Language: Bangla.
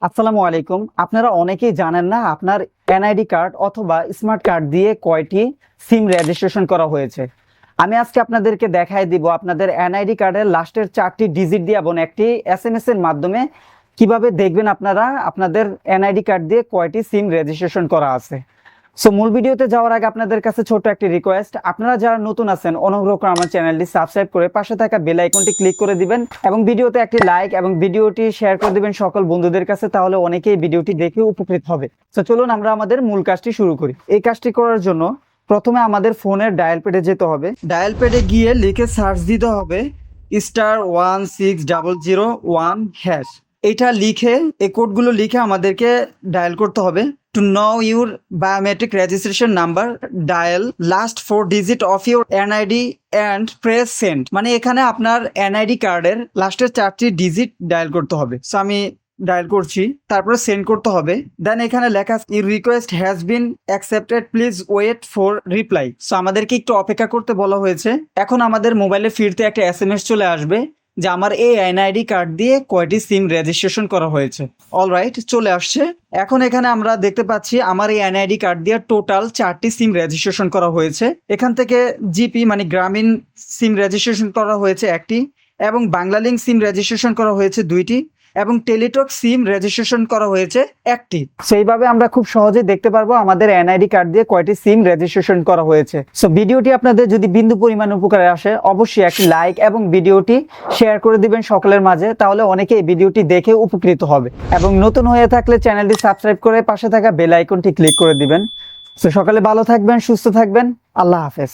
আসসালামু আলাইকুম। আপনারা অনেকেই জানেন না আপনার এনআইডি কার্ড অথবা স্মার্ট কার্ড দিয়ে কয়টি সিম রেজিস্ট্রেশন করা হয়েছে। আমি আজকে আপনাদেরকে দেখাই দিব আপনাদের এনআইডি কার্ডের লাস্টের 4টি ডিজিট দিয়ে এবং একটি এসএমএস এর মাধ্যমে কিভাবে দেখবেন আপনারা আপনাদের এনআইডি কার্ড দিয়ে কয়টি সিম রেজিস্ট্রেশন করা আছে। সো মূল ভিডিওতে যাওয়ার আগে আপনাদের কাছে ছোট একটি রিকোয়েস্ট, আপনারা যারা নতুন আছেন অনুগ্রহ করে আমার চ্যানেলটি সাবস্ক্রাইব করে পাশে থাকা বেল আইকনটি ক্লিক করে দিবেন এবং ভিডিওতে একটি লাইক এবং ভিডিওটি শেয়ার করে দিবেন সকল বন্ধুদের কাছে, তাহলে অনেকেই ভিডিওটি দেখে উপকৃত হবে। তো চলুন আমরা আমাদের মূল কাজটি শুরু করি। এই কাজটি করার জন্য প্রথমে আমাদের ফোনের ডায়াল প্যাডে যেতে হবে। ডায়াল প্যাডে গিয়ে লিখে সার্চ দিতে হবে *16001#। এটা লিখে এই কোডগুলো লিখে আমাদেরকে ডায়াল করতে হবে। To know your biometric registration number, dial last 4 digit of your NID and press send. মানে এখানে আপনার এনআইডি কার্ডের লাস্টের 4টি ডিজিট ডায়াল করতে হবে। সো আমি ডায়াল করছি, তারপরে সেন্ড করতে হবে। দেন এখানে লেখা your request has been accepted, please wait for reply. So আমাদেরকে একটু অপেক্ষা করতে বলা হয়েছে। এখন আমাদের মোবাইলে ফিরতে একটা এসএমএস চলে আসবে যে আমার এই এনআইডি কার্ড দিয়ে কয়টি সিম রেজিস্ট্রেশন করা হয়েছে। অলরাইট, চলে আসছে। এখন এখানে আমরা দেখতে পাচ্ছি আমার এই এনআইডি কার্ড দিয়ে টোটাল 4টি সিম রেজিস্ট্রেশন করা হয়েছে। এখান থেকে জিপি মানে গ্রামীণ সিম রেজিস্ট্রেশন করা হয়েছে 1টি, এবং বাংলালিংক সিম রেজিস্ট্রেশন করা হয়েছে 2টি, এবং টেলিটক সিম রেজিস্ট্রেশন করা হয়েছে 1টি। সেইভাবে আমরা খুব সহজে দেখতে পারবো আমাদের এনআইডি কার্ড দিয়ে কয়টি সিম রেজিস্ট্রেশন করা হয়েছে। সো ভিডিওটি আপনাদের যদি বিন্দু পরিমাণ উপকারে আসে অবশ্যই একটি লাইক এবং ভিডিওটি শেয়ার করে দিবেন সকলের মাঝে, তাহলে অনেকে এই ভিডিওটি দেখে উপকৃত হবে। এবং নতুন হয়ে থাকলে চ্যানেলটি সাবস্ক্রাইব করে পাশে থাকা বেল আইকনটি ক্লিক করে দিবেন। সো সকালে ভালো থাকবেন, সুস্থ থাকবেন। আল্লাহ হাফেজ।